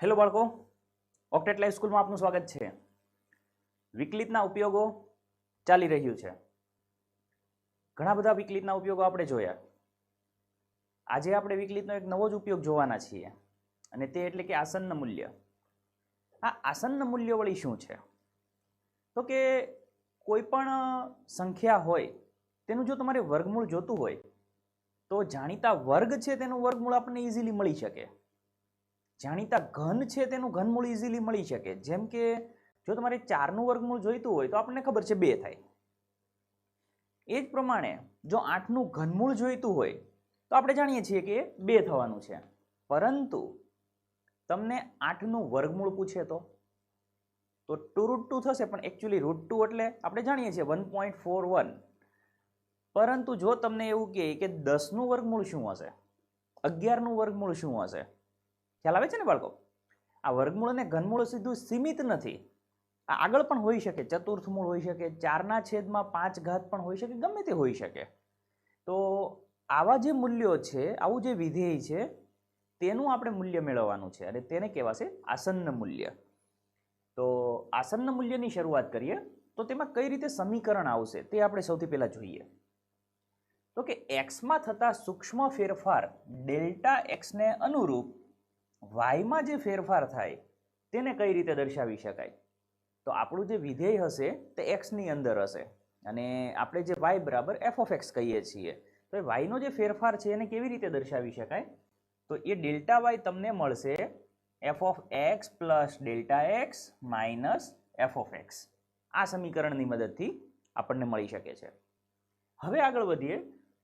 Hello બાળકો, ઓક્ટેટ live સ્કૂલમાં આપનું સ્વાગત છે. વિકલિતના ઉપયોગો ચાલી રહ્યું છે. ઘણા બધા વિકલિતના ઉપયોગો આપણે જોયા. આજે આપણે વિકલિતનો એક નવો જ ઉપયોગ જોવાના છીએ અને તે એટલે કે આસન્ન મૂલ્ય. આ આસન્ન મૂલ્ય વળી શું છે? તો કે કોઈ પણ સંખ્યા હોય તેનું જો તમારે વર્ગમૂળ જોતું હોય તો જાણીતા વર્ગ છે તેનું વર્ગમૂળ આપણને ઇઝીલી મળી શકે. જાણીતા ઘન છે તેનું ઘનમૂળ ઇઝીલી મળી શકે. જેમ કે જો તમારે 4નું વર્ગમૂળ જોઈતું હોય તો આપણને ખબર છે 2 થાય. એ જ પ્રમાણે જો 8નું ઘનમૂળ જોઈતું હોય તો આપણે જાણીએ છીએ કે 2 થવાનું છે. પરંતુ તમને 8નું વર્ગમૂળ પૂછે તો 2√2 થશે, પણ એકચ્યુઅલી √2 એટલે આપણે જાણીએ છીએ 1.41. પરંતુ જો તમને એવું કહે કે 10નું વર્ગમૂળ શું હશે, 11નું વર્ગમૂળ શું હશે, ખ્યાલ આવે છે ને બાળકો? આ વર્ગમૂળ અને ઘનમૂળ સીધું સીમિત નથી. આ આગળ પણ હોઈ શકે, ચતુર્થ મૂળ હોઈ શકે, 4/5 પણ હોઈ શકે, ગમે તે હોઈ શકે. તો આવા જે મૂલ્યો છે, આવું જે વિધેય છે તેનું આપણે મૂલ્ય મેળવવાનું છે અને તેને કહેવાશે આસન્ન મૂલ્ય. તો આસન્ન મૂલ્યની શરૂઆત કરીએ તો તેમાં કઈ રીતે સમીકરણ આવશે તે આપણે સૌથી પહેલા જોઈએ. તો કે એક્સમાં થતા સૂક્ષ્મ ફેરફાર ડેલ્ટા એક્સને અનુરૂપ વાયમાં જે ફેરફાર થાય તેને કઈ રીતે દર્શાવી શકાય? તો આપણું જે વિધેય હશે તે એક્સની અંદર હશે અને આપણે જે વાય બરાબર એફ ઓફ એક્સ કહીએ છીએ. તો એ વાયનો જે ફેરફાર છે એને કેવી રીતે દર્શાવી શકાય? તો એ ડેલ્ટા વાય તમને મળશે F of X plus delta x minus F of x. આ સમીકરણની મદદથી આપણને મળી શકે છે. હવે આગળ વધીએ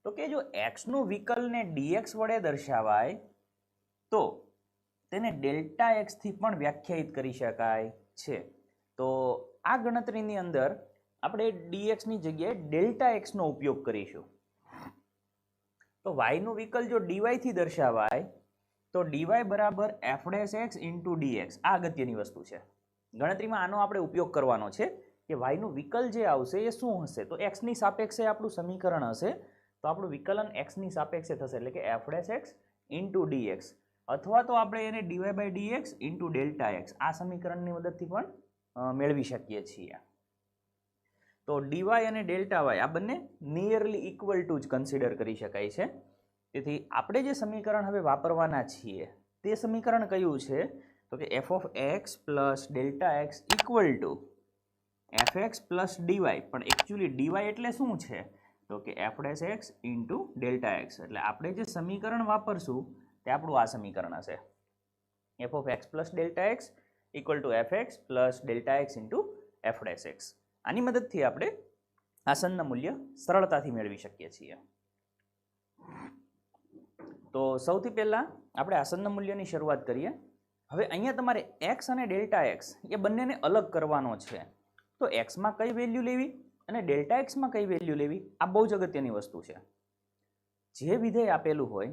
તો કે જો એક્સનું વિકલને ડીએક્સ વડે દર્શાવાય તો તેને ડેલ્ટા એક્સથી પણ વ્યાખ્યાયિત કરી શકાય છે. તો આ ગણતરીની અંદર આપણે ડીએક્સની જગ્યાએ ડેલ્ટા એક્સનો ઉપયોગ કરીશું. તો વાયનું વિકલ જો ડીવાયથી દર્શાવાય તો ડીવાય બરાબર F dash X into D X. આ અગત્યની વસ્તુ છે. ગણતરીમાં આનો આપણે ઉપયોગ કરવાનો છે કે વાયનું વિકલ જે આવશે એ શું હશે? તો એક્સની સાપેક્ષે આપણું સમીકરણ હશે. તો આપણું વિકલન એક્સની સાપેક્ષે થશે એટલે કે F dash X into D X, અથવા તો આપણે એને D Y by D X into delta X આ સમીકરણની મદદથી પણ મેળવી શકીએ છીએ. તો ડીવાય અને ડેલ્ટા વાય આ બંને નિયરલી ઇક્વલ ટુ જ કન્સિડર કરી શકાય છે. તેથી આપણે જે સમીકરણ હવે વાપરવાના છીએ તે સમીકરણ કયું છે? તો કે F of X plus delta X equal to F X plus D Y. પણ એકચ્યુઅલી ડીવાય એટલે શું છે? તો કે F dash X into delta X. એટલે આપણે જે સમીકરણ વાપરશું તે આપણું આ સમીકરણ હશે. F of X plus delta X equal to F X plus delta X into F dash x. આની મદદથી આપણે આસન્ન મૂલ્ય સરળતાથી મેળવી શકીએ છીએ. તો સૌથી પહેલાં આપણે આસન્ન મૂલ્યની શરૂઆત કરીએ. હવે અહીંયા તમારે એક્સ અને ડેલ્ટા એક્સ એ બંનેને અલગ કરવાનો છે. તો એક્સમાં કઈ વેલ્યુ લેવી અને ડેલ્ટા એક્સમાં કઈ વેલ્યુ લેવી, આ બહુ જ અગત્યની વસ્તુ છે. જે વિધેય આપેલું હોય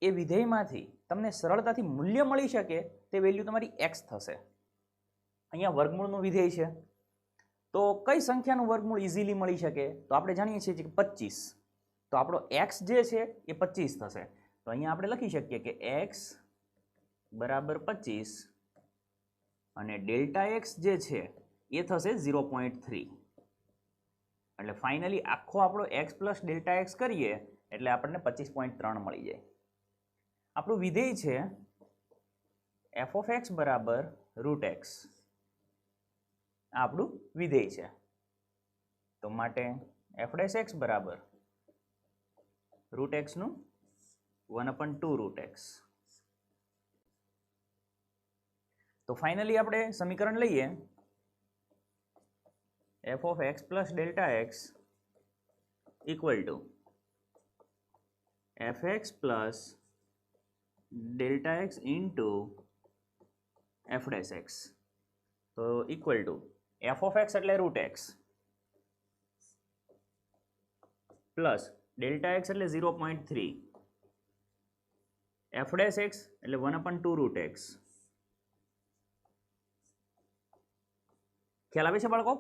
એ વિધેયમાંથી તમને સરળતાથી મૂલ્ય મળી શકે તે વેલ્યુ તમારી એક્સ થશે. અહીંયા વર્ગમૂળનું વિધેય છે તો કઈ સંખ્યાનું વર્ગમૂળ ઇઝીલી મળી શકે? તો આપણે જાણીએ છીએ કે 25. તો આપણો એક્સ જે છે એ 25 થશે. તો અહીંયા આપણે લખી શકીએ કે એક્સ બરાબર 25 અને ડેલ્ટા એક્સ જે છે એ થશે 0.3. એટલે ફાઇનલી આખો આપણો એક્સ પ્લસ ડેલ્ટા એક્સ કરીએ એટલે આપણને 25.3 મળી જાય. આપણું વિધેય છે એફ ઓફ એક્સ બરાબર રૂટ એક્સ. આ આપણું વિધેય છે. તો માટે એફ ડેશ એક્સ બરાબર રૂટ એક્સનું 1/2 રૂટ એક્સ. તો ફાઇનલી આપણે સમીકરણ લઈએ F of X plus delta X equal to F X plus delta X into F dash X. તો equal to F of X એટલે root X plus delta X એટલે 0.3, F dash x એટલે 1/2 root x. ખ્યાલ આવે છે બાળકો?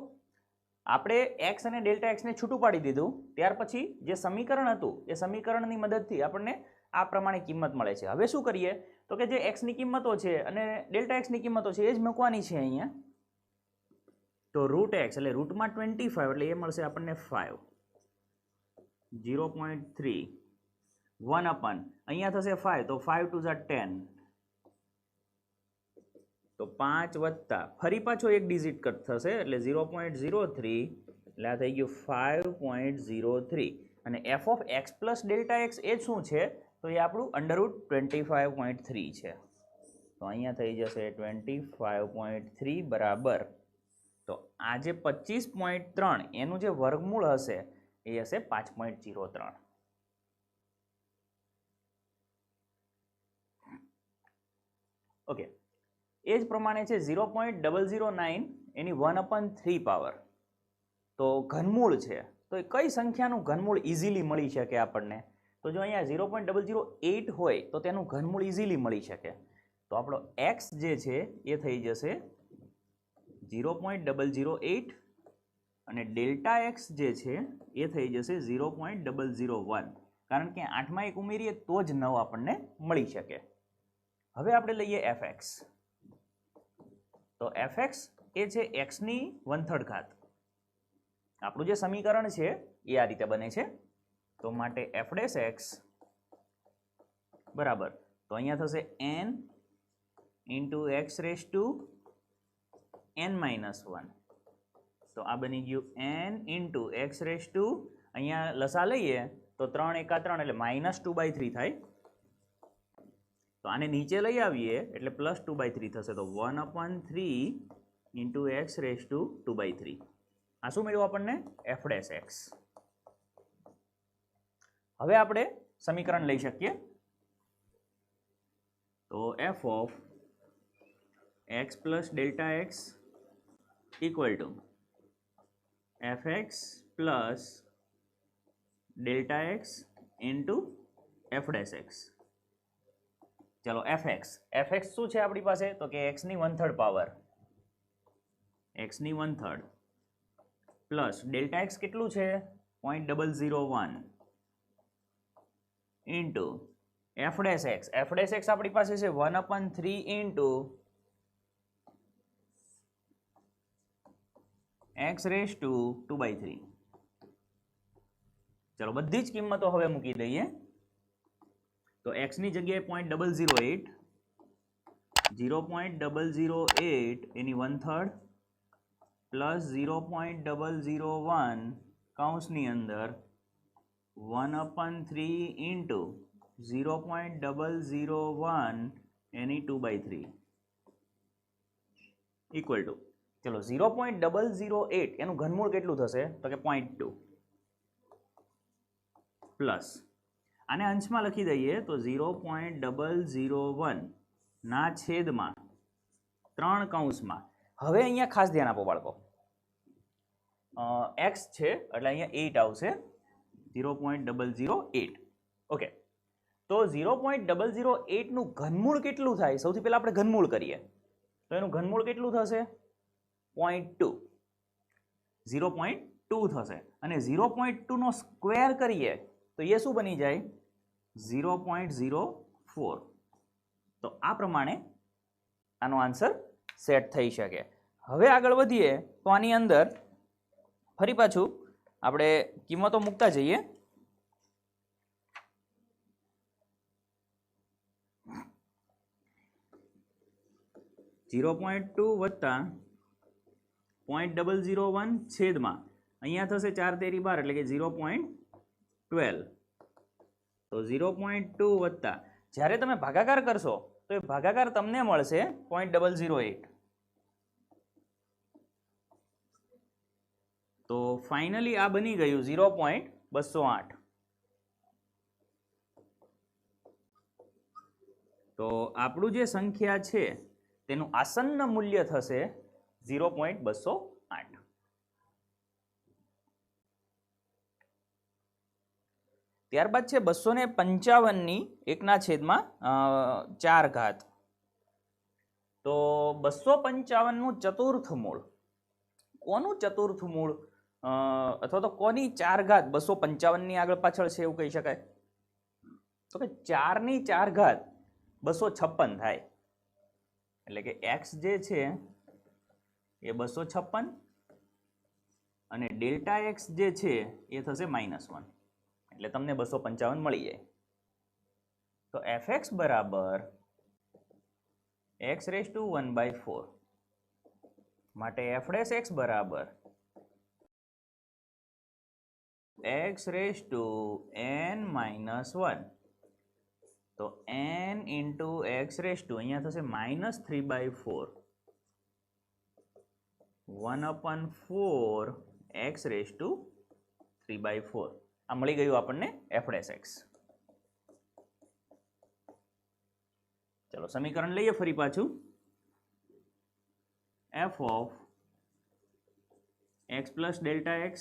આપણે x અને ડેલ્ટા એક્સને છૂટું પાડી દીધું, ત્યાર પછી જે સમીકરણ હતું એ સમીકરણની મદદથી આપણને આ પ્રમાણે કિંમત મળે છે. હવે શું કરીએ? તો કે જે x ની કિંમતો છે અને ડેલ્ટા x ની કિંમતો છે એ જ મૂકવાની છે અહીંયા. તો રૂટ x એટલે રૂટમાં 25 એટલે એ મળશે આપણને 5, 0.3 1 અપન અહીંયા થશે 5 તો 5 2 10, તો 5 વત્તા ફરી પાછો એક ડિજિટ કટ થશે એટલે 0.03 એટલે આ થઈ ગયું 5.03 અને f of x plus delta x એ શું છે તો એ આપણું અંડરરૂટ 25.3 છે. તો અહીંયા થઈ જશે 25.3 બરાબર તો આ જે 25.3 એનું જે વર્ગમૂળ હશે એ હશે 5.03. ઓકે, એ જ પ્રમાણે છે 0.009 એની 1/3 પાવર. તો ઘનમૂળ છે તો એ કઈ સંખ્યાનું ઘનમૂળ ઇઝીલી મળી શકે આપણને? તો જો અહીંયા 0.008 હોય તો તેનું ઘનમૂળ ઇઝીલી મળી શકે. તો આપણો x જે છે એ થઈ જશે 0.008 અને ડેલ્ટા x જે છે એ થઈ જશે 0.001 કારણ કે 8માં 1 ઉમેરીએ તો જ 9 આપણને મળી શકે. હવે આપણે લઈએ fx. તો fx એ છે x ની 1/3 ઘાત. આપણું જે સમીકરણ છે એ આ રીતે બને છે. તો માટે f' x બરાબર તો અહીંયા થશે n into x raised to n minus 1. તો આ બની ગયું n into x raised to અહીંયા લસા લઈએ તો 3 × 3 એટલે -2/3 થાય. તો આને નીચે લઈ આવીએ એટલે +2/3 થશે તો 1/3 into x raised to 2/3. આ શું મળ્યું આપણને? f'(x). હવે આપણે સમીકરણ લઈ શકીએ. તો f of x plus delta x equal to fx plus delta x into f'(x). ચલો fx શું છે આપણી પાસે? તો કે x ની 1/3 પાવર, x ની 1/3 પ્લસ ડેલ્ટા x કેટલું છે? 0.001 ઇન્ટુ f'(x). f'(x) આપણી પાસે છે 1/3 ઇન્ટુ x raised to 2/3. ચલો બધી જ કિંમતો હવે મૂકી દઈએ. તો x ની જગ્યાએ 0.008, 0.008 એની 1/3 પ્લસ 0.001 કૌંસની અંદર 1/3 ઇન્ટુ 0.001 એની 2/3 ઇક્વલ ટુ ચલો 0.008 એનું ઘનમૂળ કેટલું થશે? તો કે 0.2 પ્લસ આને અંશમાં લખી દઈએ તો 0.001 ના છેદમાં 3 કૌંસમાં. હવે અહીંયા ખાસ ધ્યાન આપો બાળકો, x છે એટલે અહીંયા 8 આવશે 0.008. ઓકે, તો 0.008 નું ઘનમૂળ કેટલું થાય? સૌથી પહેલા આપણે ઘનમૂળ કરીએ તો એનું ઘનમૂળ કેટલું થશે? 0.2. 0.2 થશે અને 0.2 નો સ્ક્વેર કરીએ તો એ શું બની જાય? 0.04. તો આ પ્રમાણે આનો આન્સર સેટ થઈ શકે. હવે આગળ વધીએ તો આની અંદર ફરી પાછું આપણે કિંમતો મૂકતા જઈએ. (0.2 વત્તા 0.001 છેદમાં અહીંયા થશે 4 તેરી 12 એટલે કે 0.12. તો 0.2 વત્તા જ્યારે તમે ભાગાકાર કરશો તો એ ભાગાકાર તમને મળશે 0.008. તો ફાઇનલી આ બની ગયું 0.208. તો આપણું જે સંખ્યા છે તેનું આસન્ન મૂલ્ય થશે 0.208. ત્યારબાદ છે 255 ની 1/4 ઘાત. તો 255 નું ચતુર્થ મૂળ, કોનું ચતુર્થ મૂળ અથવા તો કોની 4 ઘાત 255 ની આગળ પાછળ છે એવું કહી શકાય? તો કે 4 ની 4 ઘાત 256 થાય, એટલે કે x જે છે એ 256 અને ડેલ્ટા એક્સ જે છે એ થશે -1, એટલે તમને 255 મળી જાય. તો fx બરાબર x⁴ માટે f' બરાબર x⁻n−1. તો n × x⁻, અહીંયા થશે -3/4, 1/4 x⁻3/4. આ મળી ગયું આપણને f'. ચલો સમીકરણ લઈએ ફરી પાછું. f of x plus delta x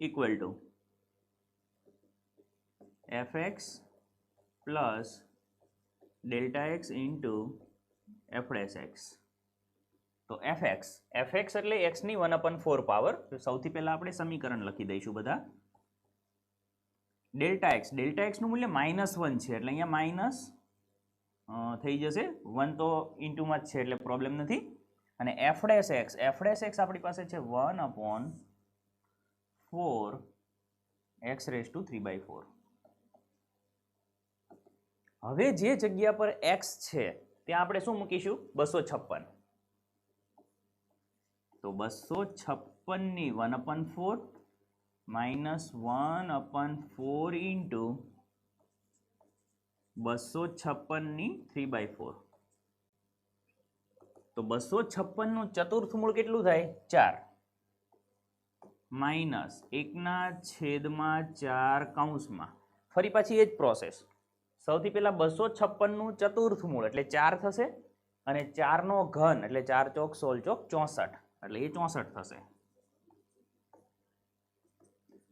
equal to fx plus delta x into f'(x). તો fx એટલે x ની 1/4 પાવર. તો સૌથી પહેલા આપણે સમીકરણ લખી દઈશું બધા. ડેલ્ટા x નું મૂલ્ય -1 છે એટલે અહીંયા માઇનસ થઈ જશે. 1 તો ઇન્ટુમાં જ છે એટલે પ્રોબ્લેમ નથી. અને f'(x) આપણી પાસે છે 1/4 x⁻3/4. હવે જે જગ્યા પર x છે ત્યાં આપણે શું મૂકીશું? 256. તો 256 ની 1/4 -1/4 ઇન્ટુ 256 ની 3/4. તો 256 નું ચતુર્થ મૂળ કેટલું થાય? 4 માઇનસ 1/4 કૌંસમાં. ફરી પાછી એ જ પ્રોસેસ. સૌથી પહેલા 256 નું ચતુર્થ મૂળ એટલે 4 થશે અને 4 નો ઘન એટલે 4 ચોક 16 ચોક 64 એટલે એ 64 થશે.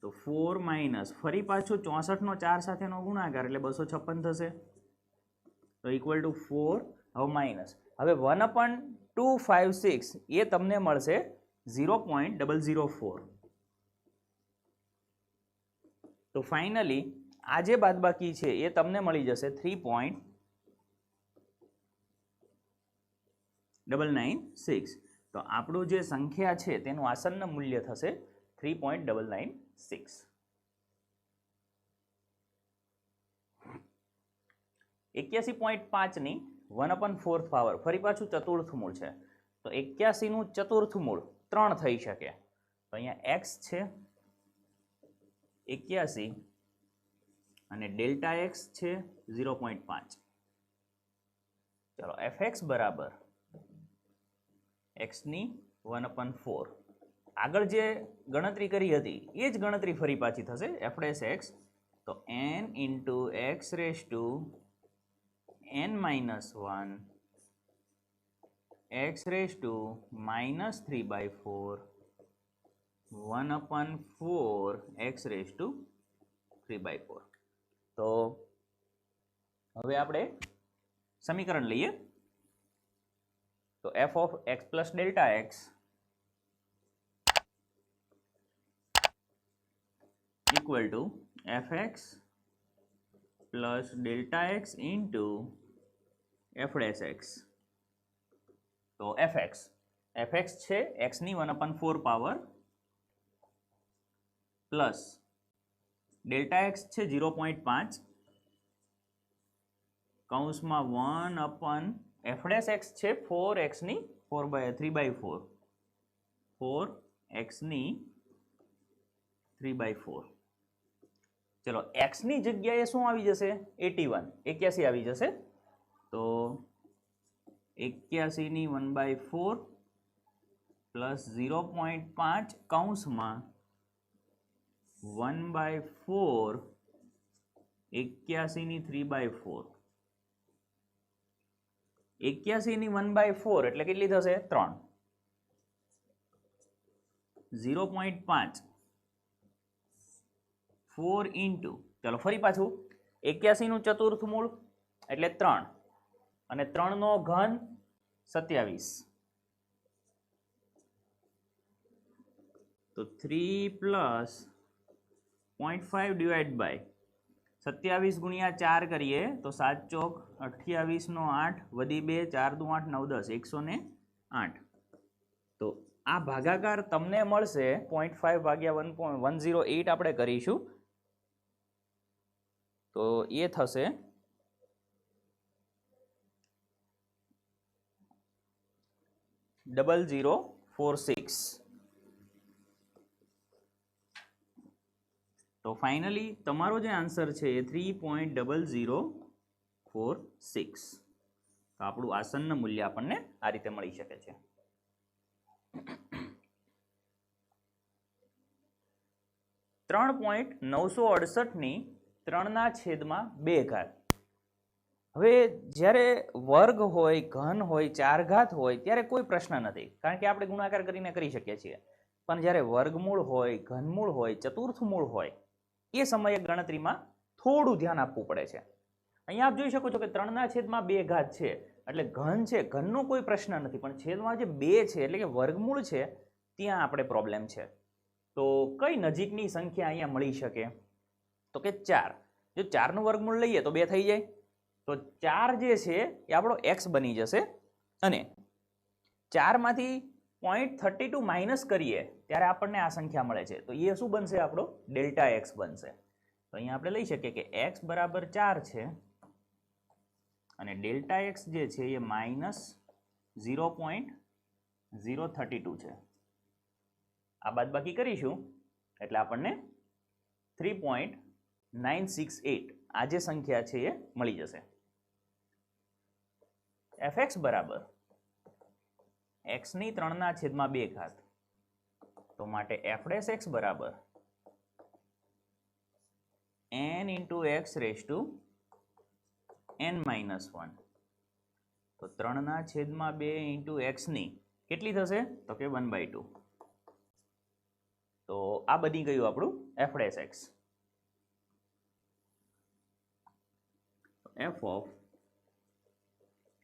તો 4 માઇનસ ફરી પાછું 64 નો 4 સાથેનો ગુણાકાર એટલે 256 થશે. તો ઇક્વલ ટુ 4. હવે માઇનસ, હવે 1/256 એ તમને મળશે 0.004. તો ફાઇનલી આ જે બાદબાકી છે એ તમને મળી જશે 3.996. તો આપણું જે સંખ્યા છે તેનું આસન્ન મૂલ્ય થશે 3.996. .5 ની 1/4 પાવર ફરી પાછું ચતુર્થ મૂળ છે. તો 81 નું ચતુર્થ મૂળ 3 થઈ શકે. તો અહીંયા x છે 81 અને ડેલ્ટા x છે 0.5. ચલો fx બરાબર x ની 1/4. આગળ જે ગણતરી કરી હતી એ જ ગણતરી ફરી પાછી થશે f'(x). તો n × x⁻n−1 x⁻3/4 1/4 x⁻3/4. તો હવે આપણે સમીકરણ લઈએ. તો f of x plus delta x equal to fx plus delta x into f'(x). તો fx છે x ની 1/4 પાવર પ્લસ ડેલ્ટા x છે 0.5 કૌંસમાં 1/f'(x) છે 4x ની 3/4 4x ની 3/4. ચલો x ની જગ્યાએ શું આવી જશે? 81 આવી જશે. તો 81 ની 1/4 પ્લસ 0.5 કૌંસમાં 1/4 81 ની 3/4. 81 ની 1/4 એટલે કેટલી થશે? 3. 0.5 4 ઇન્ટુ, ચાલો ફરી પાછું 81 નું ચતુર્થ મૂળ એટલે 3 અને 3 નો ઘન 27. તો 3 પ્લસ 0.5 ડિવાઇડ બાય 27 ગુણ્યા 4 કરીએ તો 7 ચોક 28 નો 8 વધી 2 4 દુ 8 9 10 108. તો આ ભાગાકાર તમને મળશે 0.5 ભાગ્યા 1.108 આપણે કરીશું તો એ થશે 0046. તો ફાઇનલી તમારો જે આન્સર છે એ 3.0046. તો આપણું આસન્ન મૂલ્ય આપણને આ રીતે મળી શકે છે. 3.968 ની 3/2 હવે જ્યારે વર્ગ હોય ઘન હોય ચાર ઘાત હોય ત્યારે કોઈ પ્રશ્ન નથી કારણ કે આપણે ગુણાકાર કરીને કરી શકીએ છીએ પણ જ્યારે વર્ગમૂળ હોય ઘનમૂળ હોય ચતુર્થ મૂળ હોય એ સમયે ગણતરીમાં થોડું ધ્યાન આપવું પડે છે. અહીંયા આપ જોઈ શકો છો કે 3/2 છે એટલે ઘન છે ઘનનો કોઈ પ્રશ્ન નથી પણ છેદમાં જે 2 છે એટલે કે વર્ગમૂળ છે ત્યાં આપણે પ્રોબ્લેમ છે. તો કઈ નજીકની સંખ્યા અહીંયા મળી શકે તો કે 4. જો 4 નું વર્ગમૂળ લઈએ તો 2 થઈ જાય તો 4 જે છે એ આપણો x બની જશે અને 4 માંથી 0.32 માઇનસ કરીએ ત્યારે આપણને આ સંખ્યા મળે છે તો એ શું બનશે આપણો ડેલ્ટા x બનશે. તો અહીંયા આપણે લઈ શકીએ કે x બરાબર 4 છે અને ડેલ્ટા x જે છે એ -0.032 છે. આ બાદબાકી કરીશું એટલે આપણને 3.968 આ જે સંખ્યા છે એ મળી જશે. fx બરાબર x ની 3/2 તો માટે f' બરાબર n × x rays two n-1 તો 3/2 × x ની કેટલી થશે તો કે 1/2. તો આ બની ગયું આપણું f'. f of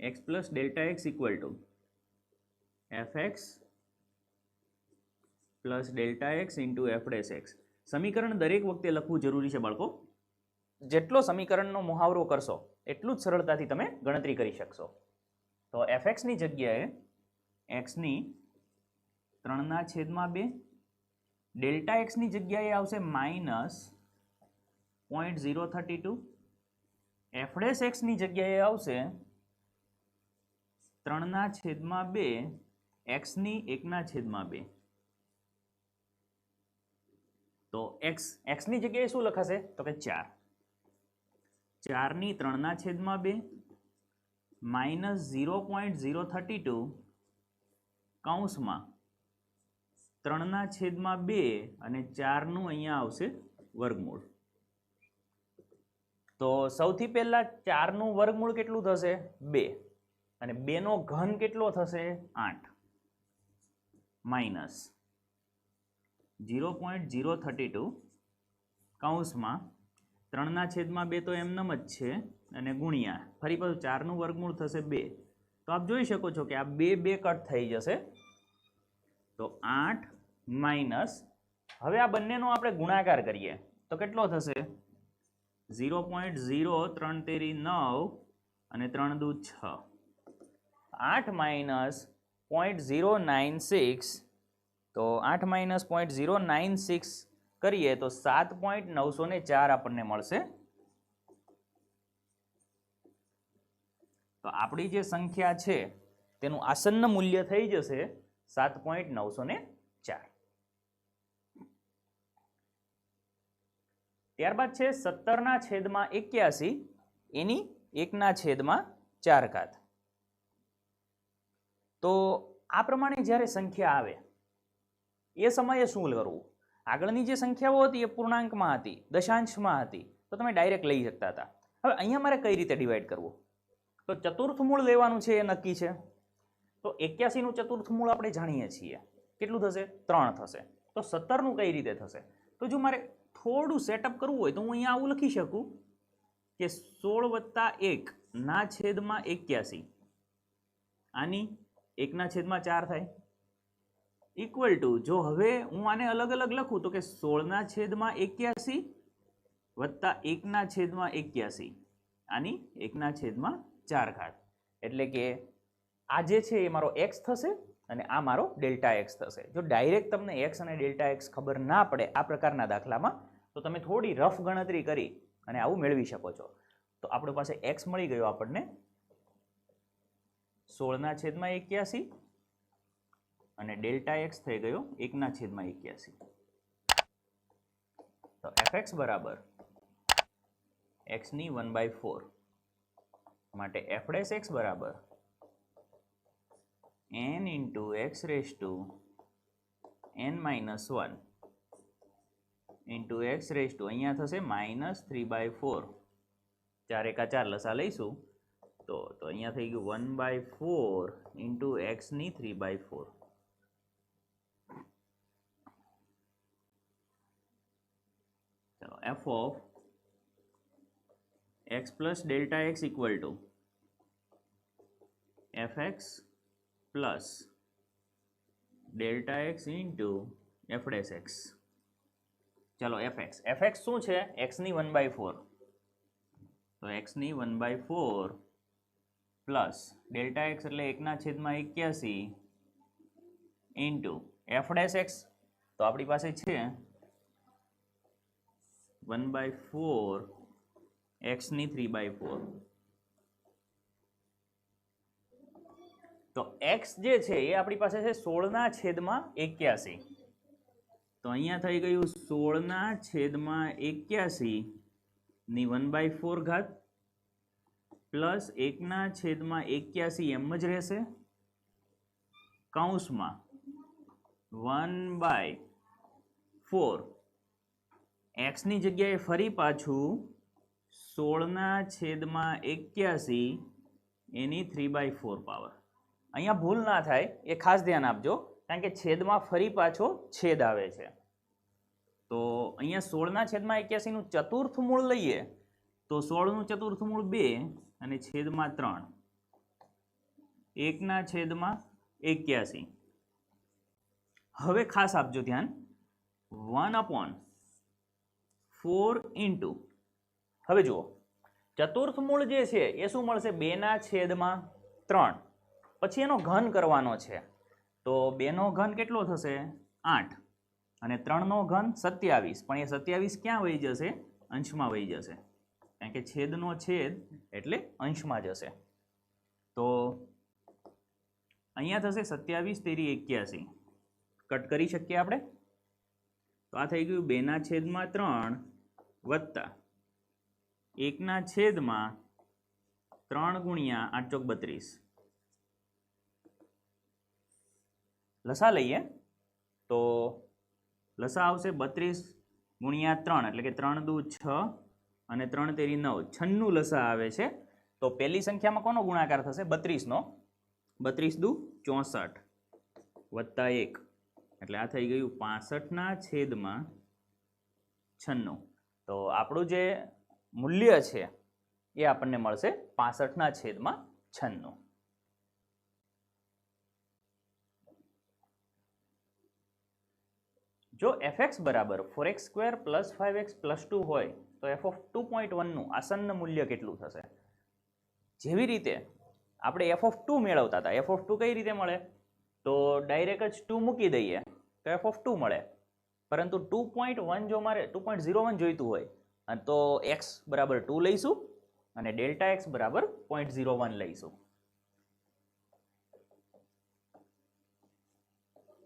x plus delta x equal to fx plus delta x into f'(x). સમીકરણ દરેક વખતે લખવું જરૂરી છે બાળકો. જેટલો સમીકરણનો મુહાવરો કરશો એટલું જ સરળતાથી તમે ગણતરી કરી શકશો. તો fx ની જગ્યાએ x ની 3/2 ડેલ્ટા x ની જગ્યાએ આવશે -0.032 f'(x) ની જગ્યાએ આવશે 3/2 x ની 1/2. તો x ની જગ્યાએ શું લખાશે તો કે 4. 4 ની 3/2 -0.032 કૌંસમાં 3/2 અને 4 નું અહીંયા આવશે વર્ગમૂળ. તો સૌથી પહેલા 4 નું વર્ગમૂળ કેટલું થશે 2 અને 2 નો ઘન કેટલો થશે 8 માઇનસ 0.032 કૌંસમાં 3/2 તો એમનેમ જ છે અને ગુણ્યા ફરી પાછું 4 નું વર્ગમૂળ થશે 2. તો આપ જોઈ શકો છો કે આ 2 કટ થઈ જશે તો 8 માઇનસ હવે આ બંનેનો આપણે ગુણાકાર કરીએ તો કેટલો થશે 0.03 9 અને 3 દુ 6. 8 માઇનસ 0.096 તો 8 માઇનસ 0.096 કરીએ તો 7.904 આપણને મળશે. તો આપણી જે સંખ્યા છે તેનું આસન્ન મૂલ્ય થઈ જશે 7.904. ત્યારબાદ છે 17/81 એની 1/4. તો આ પ્રમાણે જ્યારે સંખ્યા આવે એ સમયે શું કરવું? આગળની જે સંખ્યાઓ હતી એ પૂર્ણાંકમાં હતી, દશાંશમાં હતી, તો તમે ડાયરેક્ટ લઈ શકતા હતા. હવે અહીંયા મારે કઈ રીતે ડિવાઈડ કરવું? તો ચતુર્થ મૂળ લેવાનું છે એ નક્કી છે. તો 81 નું ચતુર્થ મૂળ આપણે જાણીએ છીએ કેટલું થશે 3 થશે. તો 17 નું કઈ રીતે થશે? તો જો મારે થોડું સેટઅપ કરવું હોય તો હું અહીંયા આવું લખી શકું કે 16+1/81 આની 1/4 થાય ઇક્વલ ટુ જો હવે હું આને અલગ અલગ લખું તો કે 16/81 વત્તા 1/81 આની 1/4 એટલે કે આ જે છે એ મારો x થશે અને આ મારો ડેલ્ટા x થશે. જો ડાયરેક્ટ તમને x અને ડેલ્ટા x ખબર ના પડે આ પ્રકારના દાખલામાં તો તમે થોડી રફ ગણતરી કરી અને આવું મેળવી શકો છો. તો આપણી પાસે x મળી ગયો આપણને 16/81 અને ડેલ્ટા x થઈ ગયો 1/81. તો fx બરાબર x ની 1/4 માટે f dash x બરાબર n into x raised to n minus 1 into x raised to અહીંયા થશે -3/4. 4 એકા 4 લસા લઈશું તો અહીંયા થઈ ગયું 1/4 into x ની 3/4. ચલો f of x plus delta x equal to fx plus delta x into f dash x. ચલો fx શું છે? x ની 1/4 તો x ની 1/4 પ્લસ ડેલ્ટા x એટલે 1/81 ઇન્ટુ f dash x તો આપણી પાસે છે 1/4 x ની 3/4. તો x જે છે એ આપણી પાસે છે 16/81. તો અહીંયા થઈ ગયું 16/81 ની 1/4 ઘાત પ્લસ 1/81 એમ જ રહેશે કૌંસમાં 1/4 x ની જગ્યાએ ફરી પાછું 16/81 એની 3/4 પાવર. અહીંયા ભૂલ ના થાય એ ખાસ ધ્યાન આપજો કારણ કે છેદમાં ફરી પાછો છેદ આવે છે. તો અહીંયા 16/81 નું ચતુર્થ મૂળ લઈએ તો 16 નું ચતુર્થ મૂળ 2 અને છેદમાં 3 1/81. હવે ખાસ આપજો ધ્યાન 1/4 ઇન્ટુ હવે જુઓ ચતુર્થ મૂળ જે છે એ શું મળશે 2/3 પછી એનો ઘન કરવાનો છે તો 2 નો ઘન કેટલો થશે 8 અને 3 નો ઘન 27 પણ એ 27 ક્યાં વહી જશે અંશમાં વહી જશે કારણ કે છેદનો છેદ એટલે અંશમાં જશે. તો અહીંયા થશે 27 તેરી 81 કટ કરી શકીએ આપણે. તો આ થઈ ગયું 2/3 વત્તા 1/3 ગુણ્યા 8 ચોક 32. લસા લઈએ તો લસા આવશે 32 ગુણ્યા 3 એટલે કે 3 દુ 6 અને 3 તેરી 9 96 લસા આવે છે. તો પહેલી સંખ્યામાં કોનો ગુણાકાર થશે 32 નો 32 દુ 64 વત્તા 1 એટલે આ થઈ ગયું 65/96. તો આપણું જે મૂલ્ય છે એ આપણને મળશે 65/96. જો fx બરાબર 4x² + 5x + 2 હોય તો f of 2.1 નું આસન્ન મૂલ્ય કેટલું થશે? જેવી રીતે આપણે f of 2 મેળવતા હતા f of 2 કઈ રીતે મળે તો ડાયરેક્ટ જ 2 મૂકી દઈએ તો f of 2 મળે. પરંતુ 2.1 જો મારે 2.01 જોઈતું હોય તો x બરાબર 2 લઈશું અને ડેલ્ટા x બરાબર 0.01 લઈશું.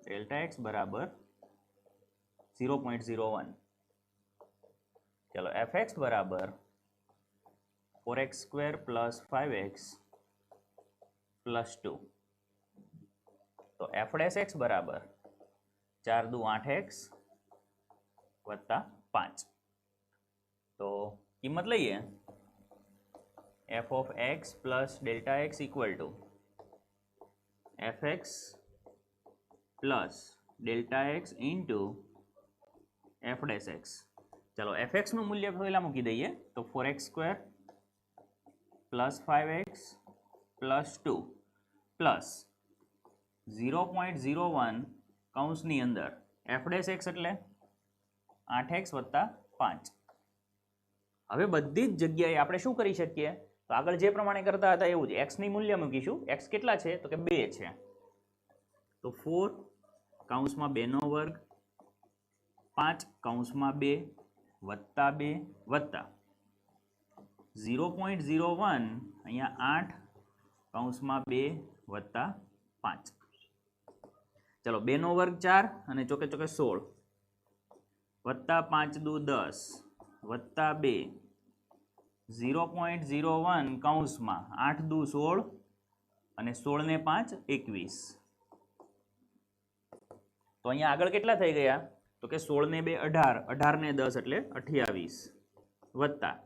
ડેલ્ટા x બરાબર 0.01. चलो fx बराबर 4x² + 5x + 2 तो f dash x बराबर 4 दू 8x वत्ता 5. तो कीमत लईए f of x plus delta x equal to fx plus delta x into f dash x. चलो fx નું મૂલ્ય પહેલા મૂકી દઈએ તો 4x² + 5x + 2 પ્લસ 0.01 કૌંસની અંદર f dash x એટલે 8x + 5 હવે બધી જ જગ્યાએ આપણે શું કરી શકીએ, તો આગળ જે પ્રમાણે કરતા હતા એવું જ x ની મૂલ્ય મૂકીશું. x કેટલા છે તો કે 2 છે, તો 4 કૌંસમાં 2 નો વર્ગ 5 કૌંસમાં 2 વત્તા 2 વત્તા 0.01 અહીંયા 8 કૌંસમાં 2 વત્તા 5. ચલો 2 નો વર્ગ 4 અને ચોકે ચોકે 16 વત્તા 5 દુ 10 વત્તા 2 0.01 કૌંસમાં 8 દુ 16 અને 16 ને 5 21. તો અહીંયા આગળ કેટલા થઈ ગયા તો કે 16 ને 2 18, 18 ને 10 એટલે 28 વત્તા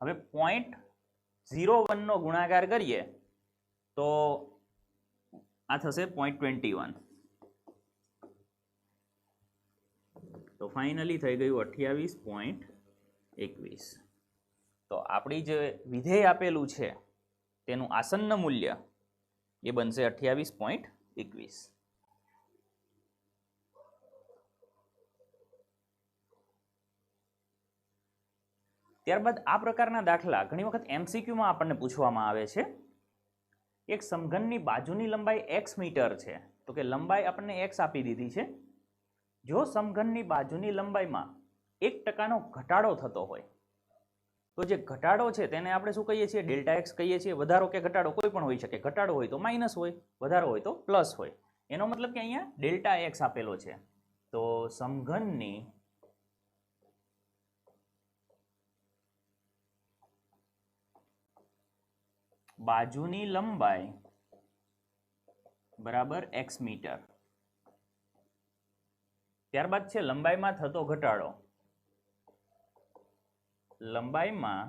હવે 0.01 નો ગુણાકાર કરીએ તો આ થશે 0.21. તો ફાઇનલી થઈ ગયું 28.21. તો આપણી જે વિધેય આપેલું છે તેનું આસન્ન મૂલ્ય એ બનશે 28.21. ત્યારબાદ આ પ્રકારના દાખલા ઘણી વખત MCQમાં આપણને પૂછવામાં આવે છે. એક સમઘનની બાજુની લંબાઈ x મીટર છે, તો કે લંબાઈ આપણને x આપી દીધી છે. જો સમઘનની બાજુની લંબાઈમાં 1% ઘટાડો થતો હોય તો જે ઘટાડો છે તેને આપણે શું કહીએ છીએ, ડેલ્ટા x કહીએ છીએ. વધારો કે ઘટાડો કોઈ પણ હોઈ શકે. ઘટાડો હોય તો માઇનસ હોય, વધારો હોય તો પ્લસ હોય. એનો મતલબ કે અહીંયા ડેલ્ટા x આપેલો છે. તો સમઘનની બાજુની લંબાઈ બરાબર x મીટર. ત્યારબાદ છે લંબાઈમાં થતો ઘટાડો. લંબાઈમાં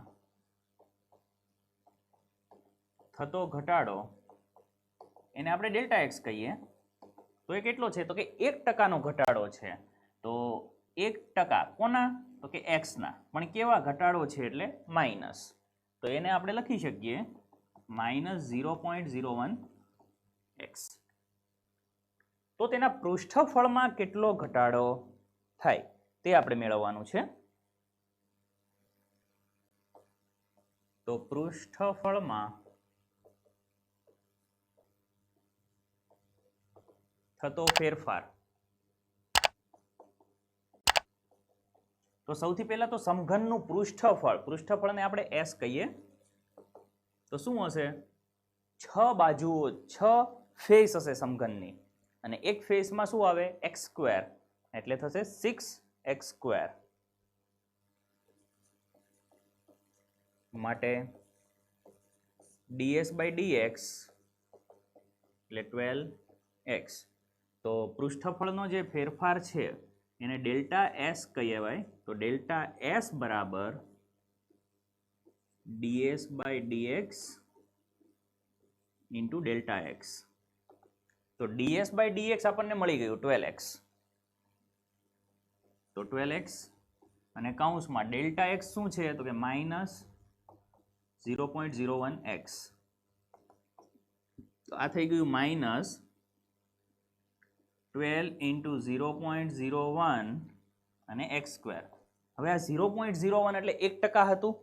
થતો ઘટાડો એને આપણે ડેલ્ટા x કહીએ. તો એ કેટલો છે તો કે 1% ઘટાડો છે. તો 1% કોના તો કે x ના, પણ કેવા ઘટાડો છે એટલે માઇનસ. તો એને આપણે લખી શકીએ -0.01x. તો તેના પૃષ્ઠફળમાં કેટલો ઘટાડો થાય તે આપણે મેળવવાનું છે. તો પૃષ્ઠફળમાં થતો ફેરફાર. તો સૌથી પહેલા તો સમઘનનું પૃષ્ઠફળને આપણે s કહીએ. તો શું હશે, 6 બાજુઓ, 6 ફેસ હશે સમઘનની, અને એક ફેસમાં શું આવે x², એટલે થશે 6x². માટે ds/dx એટલે 12x. તો પૃષ્ઠફળનો જે ફેરફાર છે એને ડેલ્ટા s કહેવાય. તો ડેલ્ટા s બરાબર ds/dx ઇન્ટુ ડેલ્ટા x. તો ds/dx આપણને મળી ગયું 12x. તો 12x અને કૌંસમાં ડેલ્ટા x શું છે તો કે -0.01x. તો આ થઈ ગયું -12 ઇન્ટુ 0.01 અને x². હવે આ 0.01 એટલે 1% હતું.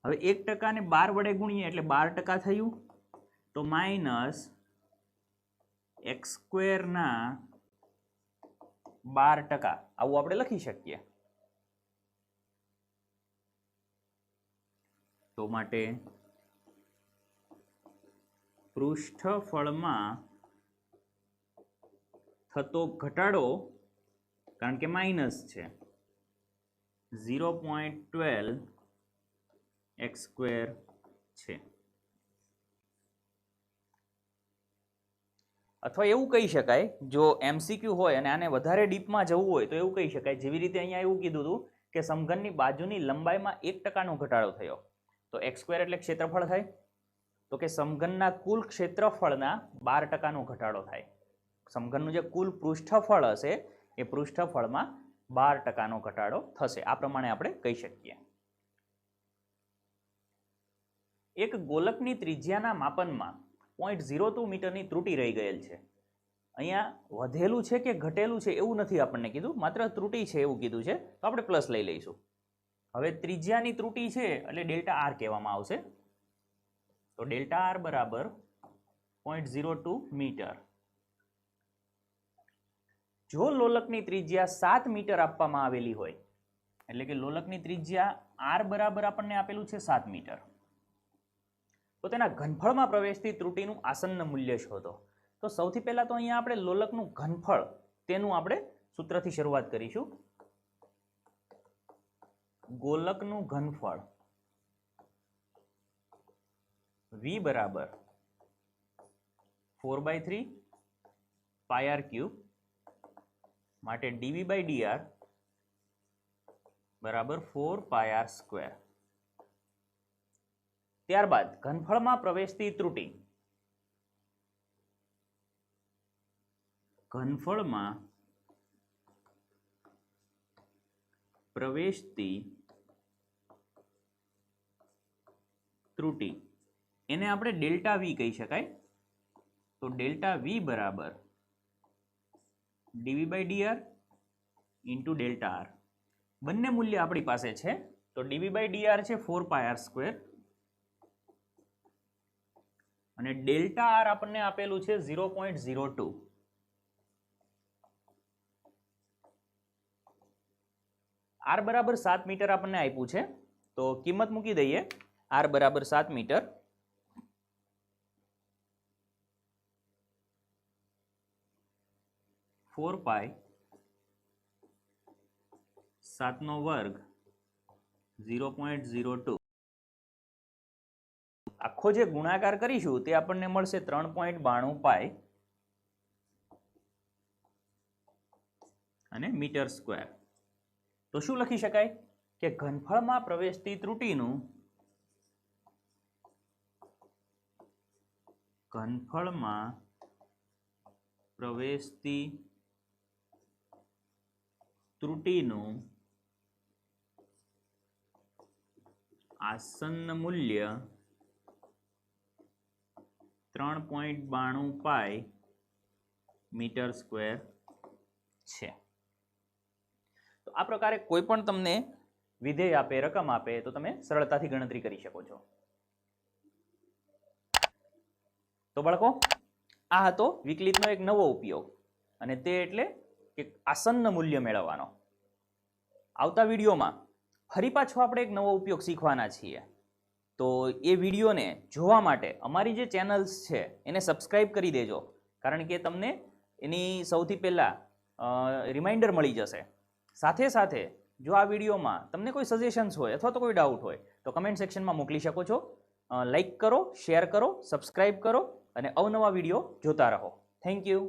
હવે 1% ને 12 વડે ગુણીએ એટલે 12% થયું. તો -x² ના 12%, આવું આપણે લખી શકીએ. તો માટે પૃષ્ઠફળમાં થતો ઘટાડો, કારણ કે માઇનસ છે, 0.12x² છે. અથવા એવું કહી શકાય, જો MCQ હોય અને આને વધારે ડીપમાં જવું હોય તો એવું કહી શકાય, જેવી રીતે અહીંયા એવું કીધું હતું કે સમઘનની બાજુની લંબાઈમાં 1%નો ઘટાડો થયો. તો x² એટલે ક્ષેત્રફળ થાય. તો કે સમઘનના કુલ ક્ષેત્રફળના 12%નો ઘટાડો થાય. સમઘનનું જે કુલ પૃષ્ઠફળ હશે એ પૃષ્ઠફળમાં 12%નો ઘટાડો થશે. આ પ્રમાણે આપણે કહી શકીએ. એક ગોલકની ત્રિજ્યાના માપનમાં 0.02 મીટરની ત્રુટિ રહી ગયેલ છે. અહીંયા વધેલું છે કે ઘટેલું છે એવું નથી આપણને કીધું, માત્ર ત્રુટિ છે એવું કીધું છે. તો આપણે પ્લસ લઈ લઈશું. હવે ત્રિજ્યાની ત્રુટિ છે એટલે ડેલ્ટા આર કહેવામાં આવશે. તો ડેલ્ટા આર બરાબર 0.02 મીટર. જો લોલકની ત્રિજ્યા 7 મીટર આપવામાં આવેલી હોય, એટલે કે લોલકની ત્રિજ્યા આર બરાબર આપણને આપેલું છે 7 મીટર, તો તેના ઘનફળમાં પ્રવેશતી ત્રુટિનું આસન્ન મૂલ્ય શોધો. તો સૌથી પહેલા તો અહીંયા આપણે લોલકનું ઘનફળ તેનું આપણે સૂત્રથી શરૂઆત કરીશું. ગોલકનું ઘનફળ V બરાબર 4/3 પાઈ આર ક્યુબ માટે dV/dr બરાબર 4 પાઈ આર સ્ક્વેર. ત્યારબાદ ઘનફળમાં પ્રવેશતી ત્રુટિ, ઘનફળમાં પ્રવેશતી ત્રુટિ એને આપણે ડેલ્ટા વી કહી શકાય. તો ડેલ્ટા વી બરાબર dV/dr ઇન્ટુ ડેલ્ટા આર. બંને મૂલ્ય આપણી પાસે છે. તો dV/dr છે 4 પાઈ આર સ્ક્વેર અને ડેલ્ટા આર આપણને આપેલું છે 0.02. આર બરાબર 7 મીટર આપણને આપ્યું છે, તો કિંમત મૂકી દઈએ. આર બરાબર 7 મીટર. ફોર પાઈ 7 વર્ગ 0.02. આખો જે ગુણાકાર કરીશું તે આપણને મળશે 3.92 પાઈ અને મીટર સ્ક્વેર. તો શું લખી શકાય કે ઘનફળમાં પ્રવેશતી ત્રુટિનું ઘનફળમાં પ્રવેશતી ત્રુટિનું આસન્ન મૂલ્ય 3.92 પાઈ મીટર સ્ક્વેર છે. તો આ પ્રકારે કોઈ પણ તમને વિધેય આપે, રકમ આપે, તો તમે સરળતાથી ગણતરી કરી શકો છો. તો બાળકો, આ હતો વિકલિતનો એક નવો ઉપયોગ, અને તે એટલે કે આસન્ન મૂલ્ય મેળવવાનો. આવતા વિડીયોમાં ફરી પાછો આપણે એક નવો ઉપયોગ શીખવાના છીએ. તો એ વિડીયોને જોવા માટે અમારી જે ચેનલ્સ છે એને સબસ્ક્રાઇબ કરી દેજો, કારણ કે તમને એની સૌથી પહેલાં રિમાઇન્ડર મળી જશે. સાથે સાથે જો આ વિડીયોમાં તમને કોઈ સજેશન્સ હોય અથવા તો કોઈ ડાઉટ હોય તો કમેન્ટ સેક્શનમાં મોકલી શકો છો. લાઇક કરો, શેર કરો, સબસ્ક્રાઇબ કરો અને અવનવા વિડીયો જોતા રહો. Thank you.